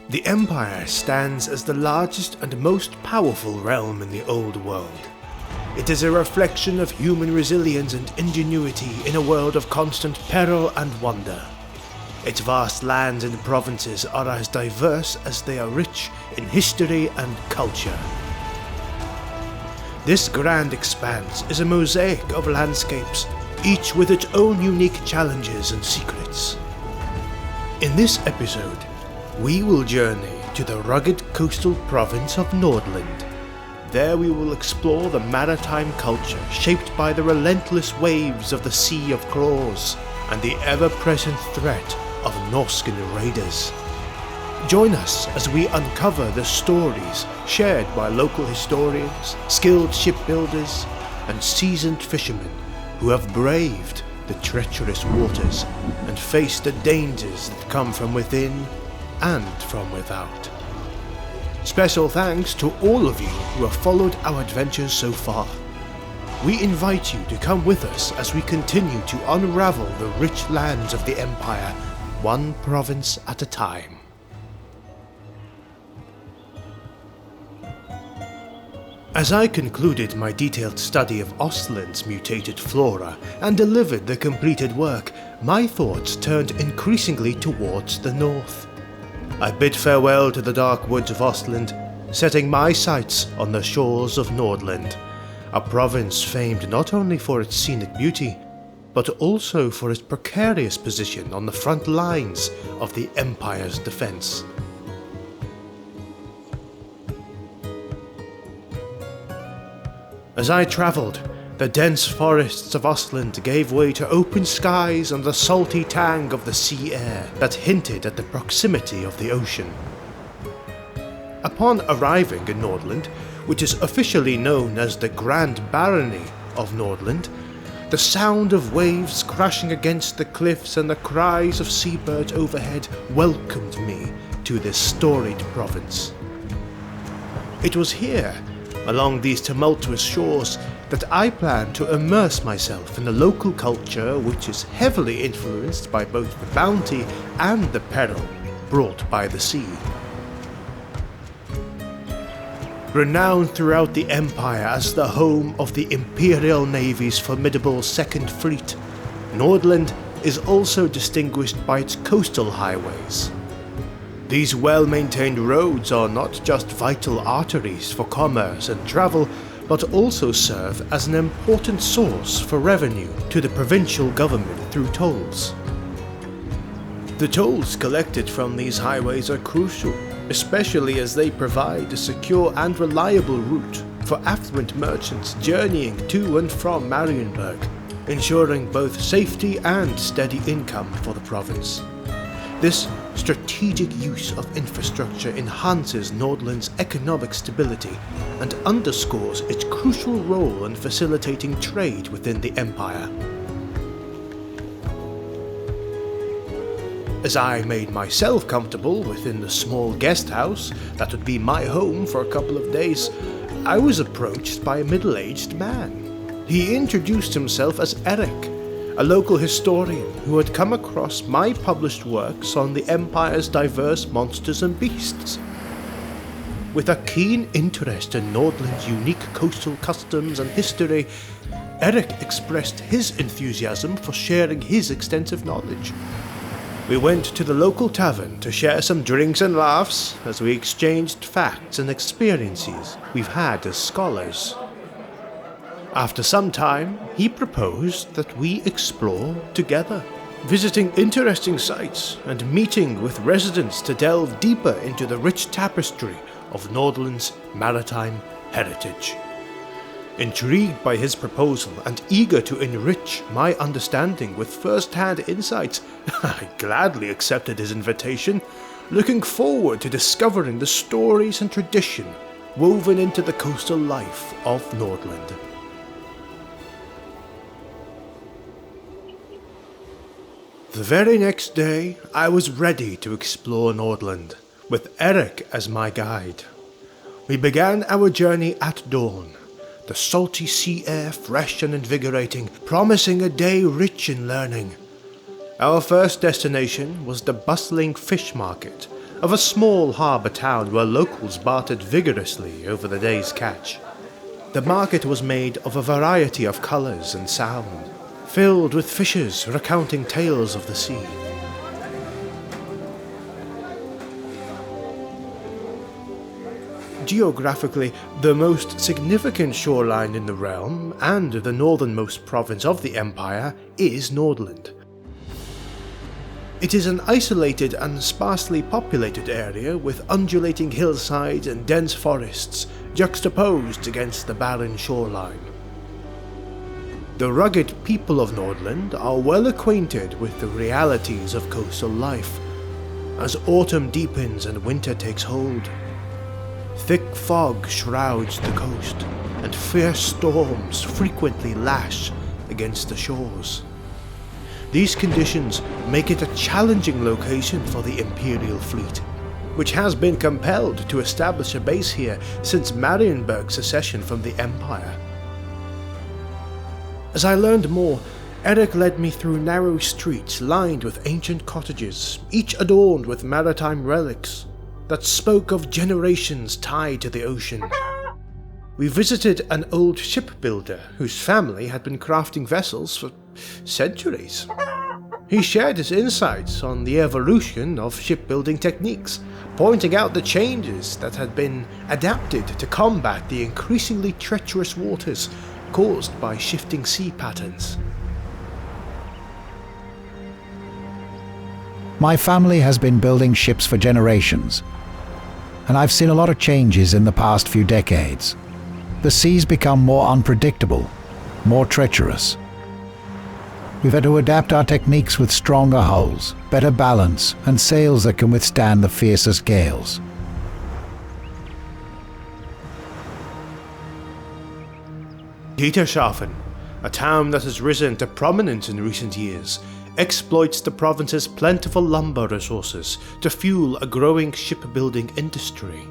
The Empire stands as the largest and most powerful realm in the Old World. It is a reflection of human resilience and ingenuity in a world of constant peril and wonder. Its vast lands and provinces are as diverse as they are rich in history and culture. This grand expanse is a mosaic of landscapes, each with its own unique challenges and secrets. In this episode, we will journey to the rugged coastal province of Nordland. There we will explore the maritime culture shaped by the relentless waves of the Sea of Claws and the ever-present threat of Norscan raiders. Join us as we uncover the stories shared by local historians, skilled shipbuilders, and seasoned fishermen who have braved the treacherous waters and faced the dangers that come from within and from without. Special thanks to all of you who have followed our adventures so far. We invite you to come with us as we continue to unravel the rich lands of the Empire, one province at a time. As I concluded my detailed study of Ostland's mutated flora and delivered the completed work, my thoughts turned increasingly towards the north. I bid farewell to the dark woods of Ostland, setting my sights on the shores of Nordland, a province famed not only for its scenic beauty, but also for its precarious position on the front lines of the Empire's defense. As I traveled, the dense forests of Ostland gave way to open skies and the salty tang of the sea air that hinted at the proximity of the ocean. Upon arriving in Nordland, which is officially known as the Grand Barony of Nordland, the sound of waves crashing against the cliffs and the cries of seabirds overhead welcomed me to this storied province. It was here, along these tumultuous shores, that I plan to immerse myself in the local culture, which is heavily influenced by both the bounty and the peril brought by the sea. Renowned throughout the Empire as the home of the Imperial Navy's formidable Second Fleet, Nordland is also distinguished by its coastal highways. These well-maintained roads are not just vital arteries for commerce and travel, but also serve as an important source for revenue to the provincial government through tolls. The tolls collected from these highways are crucial, especially as they provide a secure and reliable route for affluent merchants journeying to and from Marienburg, ensuring both safety and steady income for the province. This strategic use of infrastructure enhances Nordland's economic stability and underscores its crucial role in facilitating trade within the Empire. As I made myself comfortable within the small guest house that would be my home for a couple of days, I was approached by a middle-aged man. He introduced himself as Eric, a local historian who had come across my published works on the Empire's diverse monsters and beasts. With a keen interest in Nordland's unique coastal customs and history, Eric expressed his enthusiasm for sharing his extensive knowledge. We went to the local tavern to share some drinks and laughs as we exchanged facts and experiences we've had as scholars. After some time, he proposed that we explore together, visiting interesting sites and meeting with residents to delve deeper into the rich tapestry of Nordland's maritime heritage. Intrigued by his proposal and eager to enrich my understanding with first-hand insights, I gladly accepted his invitation, looking forward to discovering the stories and tradition woven into the coastal life of Nordland. The very next day, I was ready to explore Nordland, with Eric as my guide. We began our journey at dawn, the salty sea air fresh and invigorating, promising a day rich in learning. Our first destination was the bustling fish market, of a small harbour town where locals bartered vigorously over the day's catch. The market was made of a variety of colours and sound, filled with fishers recounting tales of the sea. Geographically, the most significant shoreline in the realm, and the northernmost province of the Empire, is Nordland. It is an isolated and sparsely populated area with undulating hillsides and dense forests juxtaposed against the barren shoreline. The rugged people of Nordland are well acquainted with the realities of coastal life. As autumn deepens and winter takes hold, thick fog shrouds the coast, and fierce storms frequently lash against the shores. These conditions make it a challenging location for the Imperial fleet, which has been compelled to establish a base here since Marienburg's secession from the Empire. As I learned more, Eric led me through narrow streets lined with ancient cottages, each adorned with maritime relics that spoke of generations tied to the ocean. We visited an old shipbuilder whose family had been crafting vessels for centuries. He shared his insights on the evolution of shipbuilding techniques, pointing out the changes that had been adapted to combat the increasingly treacherous waters caused by shifting sea patterns. My family has been building ships for generations, and I've seen a lot of changes in the past few decades. The seas become more unpredictable, more treacherous. We've had to adapt our techniques with stronger hulls, better balance, and sails that can withstand the fiercest gales. Diershafen, a town that has risen to prominence in recent years, exploits the province's plentiful lumber resources to fuel a growing shipbuilding industry.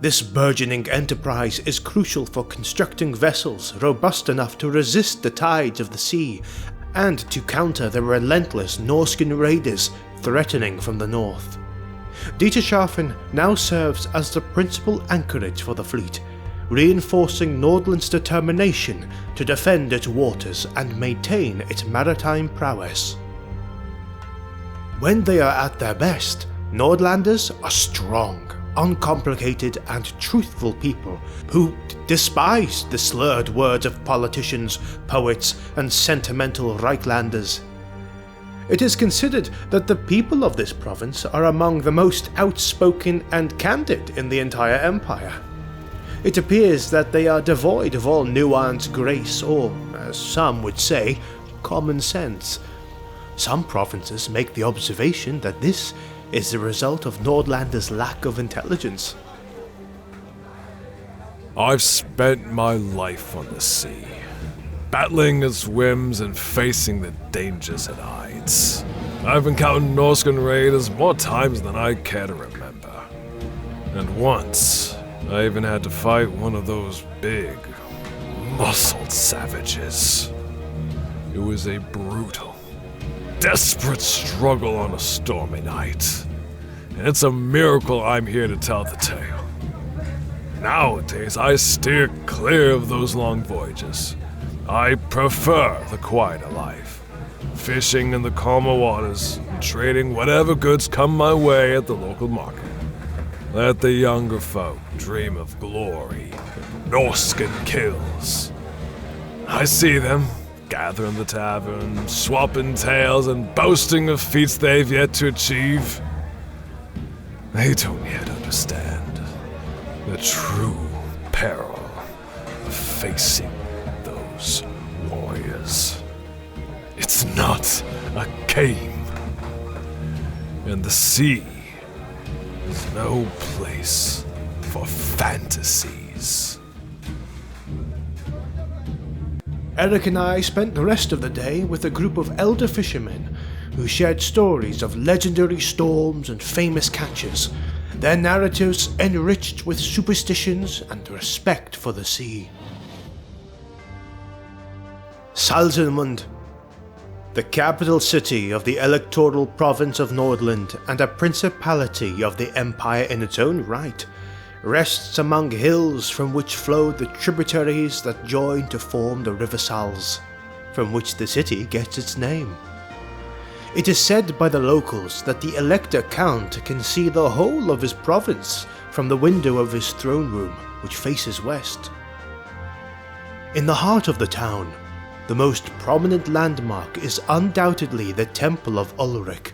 This burgeoning enterprise is crucial for constructing vessels robust enough to resist the tides of the sea and to counter the relentless Norscan raiders threatening from the north. Diershafen now serves as the principal anchorage for the fleet, reinforcing Nordland's determination to defend its waters and maintain its maritime prowess. When they are at their best, Nordlanders are strong, uncomplicated and truthful people who despise the slurred words of politicians, poets and sentimental Reichlanders. It is considered that the people of this province are among the most outspoken and candid in the entire empire. It appears that they are devoid of all nuance, grace, or, as some would say, common sense. Some provinces make the observation that this is the result of Nordlanders' lack of intelligence. I've spent my life on the sea, battling its whims and facing the dangers it hides. I've encountered Norscan raiders more times than I care to remember. And once, I even had to fight one of those big, muscled savages. It was a brutal, desperate struggle on a stormy night. And it's a miracle I'm here to tell the tale. Nowadays, I steer clear of those long voyages. I prefer the quieter life, fishing in the calmer waters and trading whatever goods come my way at the local market. Let the younger folk dream of glory and Norscan kills. I see them gather in the tavern, swapping tales and boasting of feats they've yet to achieve. They don't yet understand the true peril of facing those warriors. It's not a game, and the sea is no place for fantasies. Eric and I spent the rest of the day with a group of elder fishermen who shared stories of legendary storms and famous catches, their narratives enriched with superstitions and respect for the sea. Salzenmund. The capital city of the electoral province of Nordland and a principality of the empire in its own right, rests among hills from which flow the tributaries that join to form the river Salz, from which the city gets its name. It is said by the locals that the Elector Count can see the whole of his province from the window of his throne room, which faces west. In the heart of the town, the most prominent landmark is undoubtedly the Temple of Ulrich.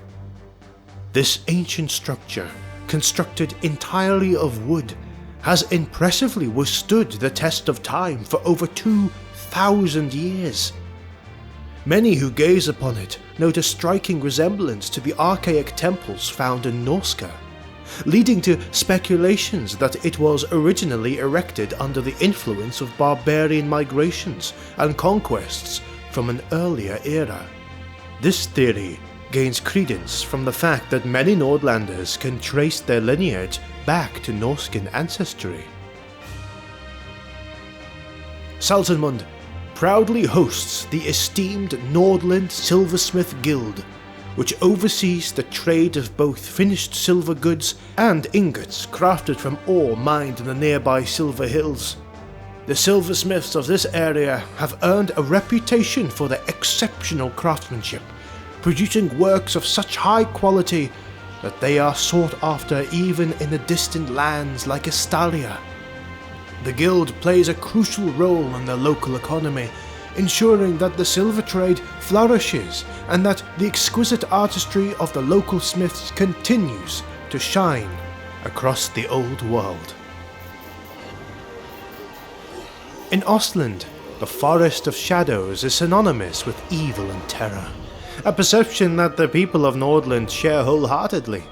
This ancient structure, constructed entirely of wood, has impressively withstood the test of time for over 2,000 years. Many who gaze upon it note a striking resemblance to the archaic temples found in Norscan, leading to speculations that it was originally erected under the influence of barbarian migrations and conquests from an earlier era. This theory gains credence from the fact that many Nordlanders can trace their lineage back to Norscan ancestry. Salzenmund proudly hosts the esteemed Nordland Silversmith Guild, which oversees the trade of both finished silver goods and ingots crafted from ore mined in the nearby Silver Hills. The silversmiths of this area have earned a reputation for their exceptional craftsmanship, producing works of such high quality that they are sought after even in the distant lands like Estalia. The guild plays a crucial role in the local economy, ensuring that the silver trade flourishes and that the exquisite artistry of the local smiths continues to shine across the old world. In Ostland, the Forest of Shadows is synonymous with evil and terror, a perception that the people of Nordland share wholeheartedly.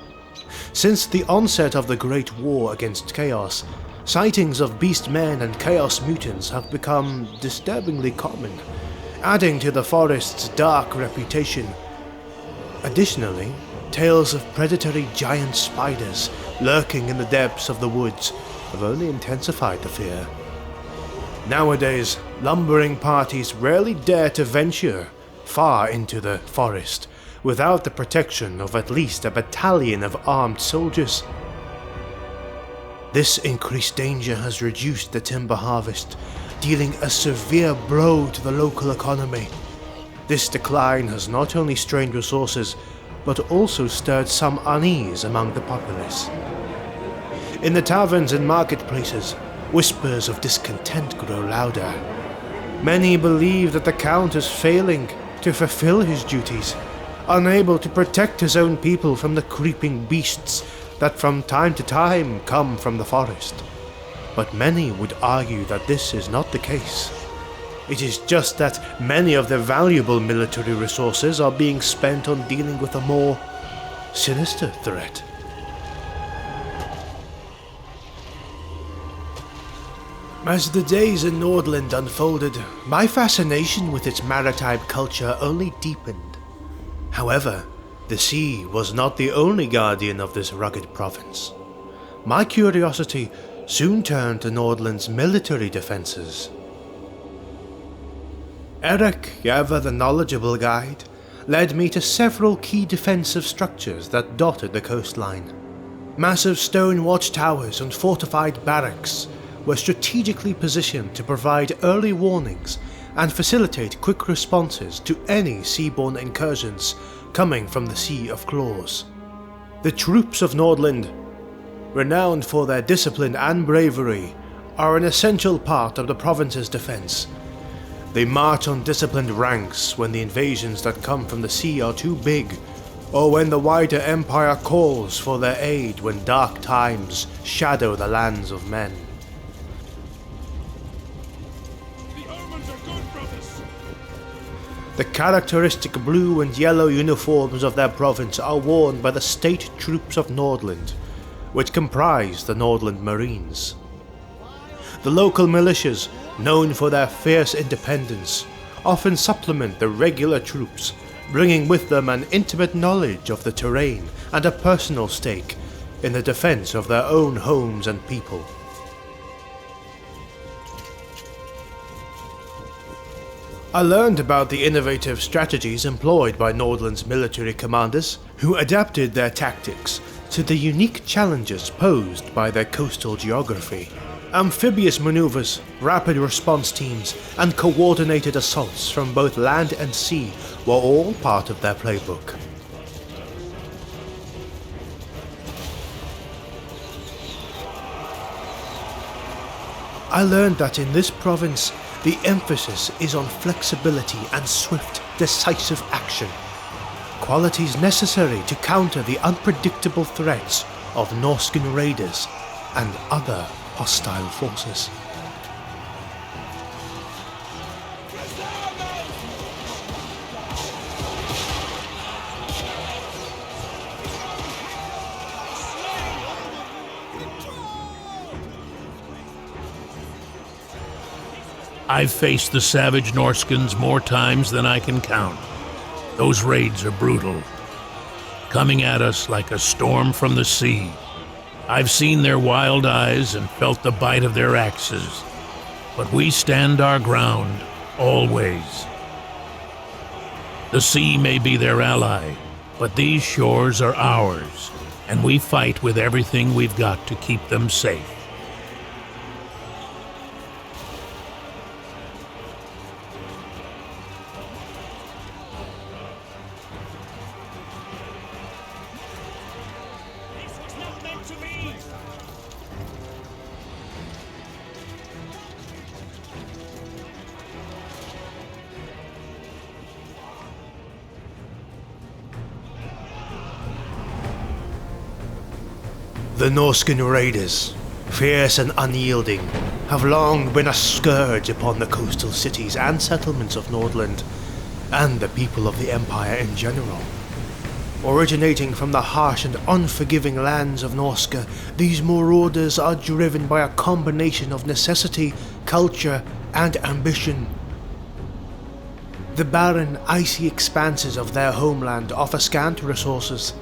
Since the onset of the Great War against Chaos, sightings of beast men and chaos mutants have become disturbingly common, adding to the forest's dark reputation. Additionally, tales of predatory giant spiders lurking in the depths of the woods have only intensified the fear. Nowadays, lumbering parties rarely dare to venture far into the forest without the protection of at least a battalion of armed soldiers. This increased danger has reduced the timber harvest, dealing a severe blow to the local economy. This decline has not only strained resources, but also stirred some unease among the populace. In the taverns and marketplaces, whispers of discontent grow louder. Many believe that the Count is failing to fulfill his duties, unable to protect his own people from the creeping beasts that from time to time come from the forest. But many would argue that this is not the case. It is just that many of their valuable military resources are being spent on dealing with a more sinister threat. As the days in Nordland unfolded, my fascination with its maritime culture only deepened. However, the sea was not the only guardian of this rugged province. My curiosity soon turned to Nordland's military defences. Eric, ever the knowledgeable guide, led me to several key defensive structures that dotted the coastline. Massive stone watchtowers and fortified barracks were strategically positioned to provide early warnings and facilitate quick responses to any seaborne incursions coming from the Sea of Claws. The troops of Nordland, renowned for their discipline and bravery, are an essential part of the province's defense. They march on disciplined ranks when the invasions that come from the sea are too big, or when the wider empire calls for their aid when dark times shadow the lands of men. The characteristic blue and yellow uniforms of their province are worn by the state troops of Nordland, which comprise the Nordland Marines. The local militias, known for their fierce independence, often supplement the regular troops, bringing with them an intimate knowledge of the terrain and a personal stake in the defense of their own homes and people. I learned about the innovative strategies employed by Nordland's military commanders, who adapted their tactics to the unique challenges posed by their coastal geography. Amphibious maneuvers, rapid response teams, and coordinated assaults from both land and sea were all part of their playbook. I learned that in this province, the emphasis is on flexibility and swift, decisive action, qualities necessary to counter the unpredictable threats of Norscan raiders and other hostile forces. I've faced the savage Norscans more times than I can count. Those raids are brutal, coming at us like a storm from the sea. I've seen their wild eyes and felt the bite of their axes, but we stand our ground, always. The sea may be their ally, but these shores are ours, and we fight with everything we've got to keep them safe. The Norscan raiders, fierce and unyielding, have long been a scourge upon the coastal cities and settlements of Nordland, and the people of the Empire in general. Originating from the harsh and unforgiving lands of Norsca, these marauders are driven by a combination of necessity, culture, and ambition. The barren, icy expanses of their homeland offer scant resources,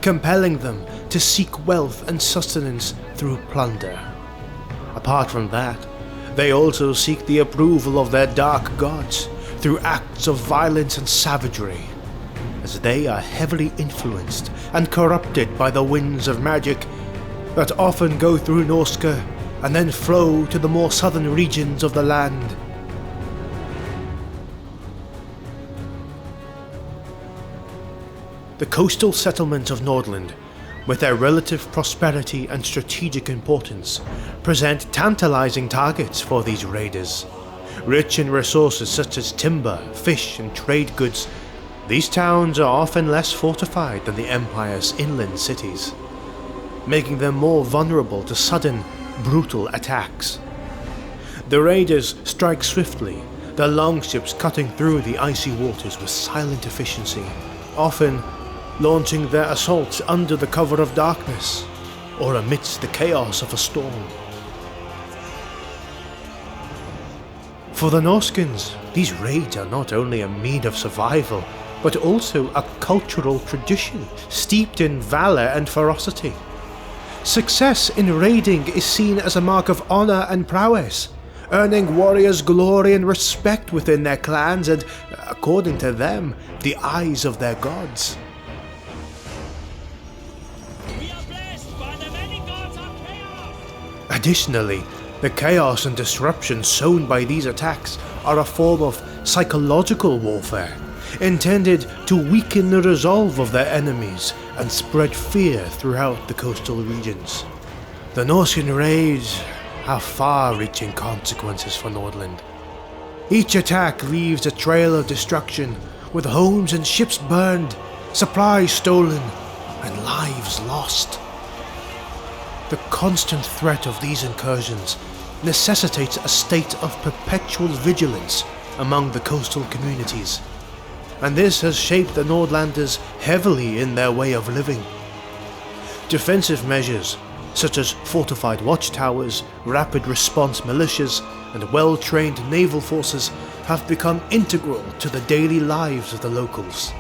compelling them to seek wealth and sustenance through plunder. Apart from that, they also seek the approval of their dark gods through acts of violence and savagery, as they are heavily influenced and corrupted by the winds of magic that often go through Norsca and then flow to the more southern regions of the land. The coastal settlements of Nordland, with their relative prosperity and strategic importance, present tantalizing targets for these raiders. Rich in resources such as timber, fish, and trade goods, these towns are often less fortified than the Empire's inland cities, making them more vulnerable to sudden, brutal attacks. The raiders strike swiftly, their longships cutting through the icy waters with silent efficiency, often launching their assaults under the cover of darkness, or amidst the chaos of a storm. For the Norscans, these raids are not only a means of survival, but also a cultural tradition steeped in valor and ferocity. Success in raiding is seen as a mark of honor and prowess, earning warriors glory and respect within their clans and, according to them, the eyes of their gods. Additionally, the chaos and disruption sown by these attacks are a form of psychological warfare, intended to weaken the resolve of their enemies and spread fear throughout the coastal regions. The Norscan raids have far-reaching consequences for Nordland. Each attack leaves a trail of destruction, with homes and ships burned, supplies stolen, and lives lost. The constant threat of these incursions necessitates a state of perpetual vigilance among the coastal communities, and this has shaped the Nordlanders heavily in their way of living. Defensive measures, such as fortified watchtowers, rapid response militias, and well-trained naval forces, have become integral to the daily lives of the locals.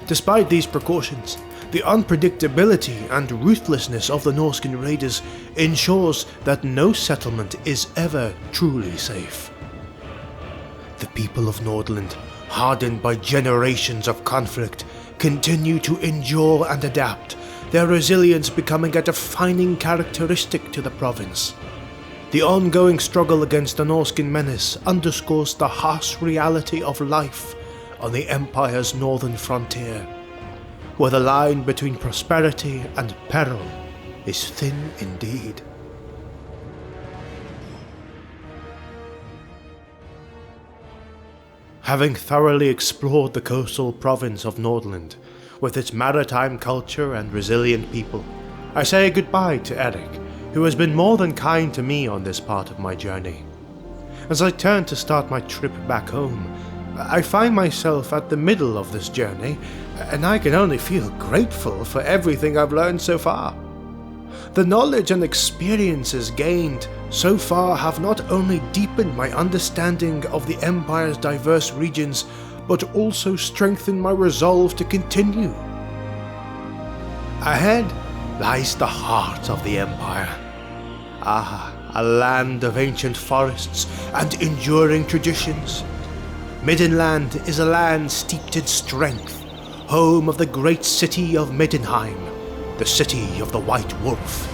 Despite these precautions, the unpredictability and ruthlessness of the Norscan raiders ensures that no settlement is ever truly safe. The people of Nordland, hardened by generations of conflict, continue to endure and adapt, their resilience becoming a defining characteristic to the province. The ongoing struggle against the Norscan menace underscores the harsh reality of life on the Empire's northern frontier, where the line between prosperity and peril is thin indeed. Having thoroughly explored the coastal province of Nordland, with its maritime culture and resilient people, I say goodbye to Eric, who has been more than kind to me on this part of my journey. As I turn to start my trip back home, I find myself at the middle of this journey, and I can only feel grateful for everything I've learned so far. The knowledge and experiences gained so far have not only deepened my understanding of the Empire's diverse regions, but also strengthened my resolve to continue. Ahead lies the heart of the Empire. A land of ancient forests and enduring traditions. Middenland is a land steeped in strength, home of the great city of Middenheim, the city of the White Wolf.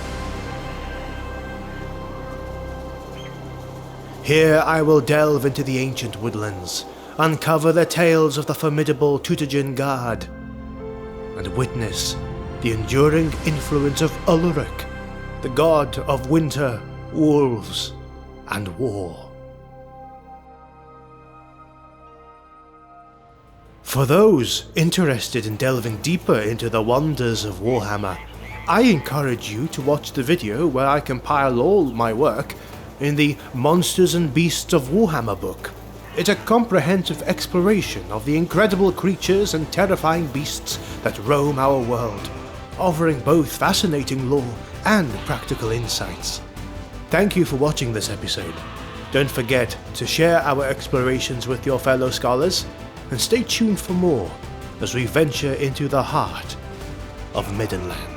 Here I will delve into the ancient woodlands, uncover the tales of the formidable Tutagen Guard, and witness the enduring influence of Ulrich, the god of winter, wolves, and war. For those interested in delving deeper into the wonders of Warhammer, I encourage you to watch the video where I compile all my work in the Monsters and Beasts of Warhammer book. It's a comprehensive exploration of the incredible creatures and terrifying beasts that roam our world, offering both fascinating lore and practical insights. Thank you for watching this episode. Don't forget to share our explorations with your fellow scholars, and stay tuned for more as we venture into the heart of Middenland.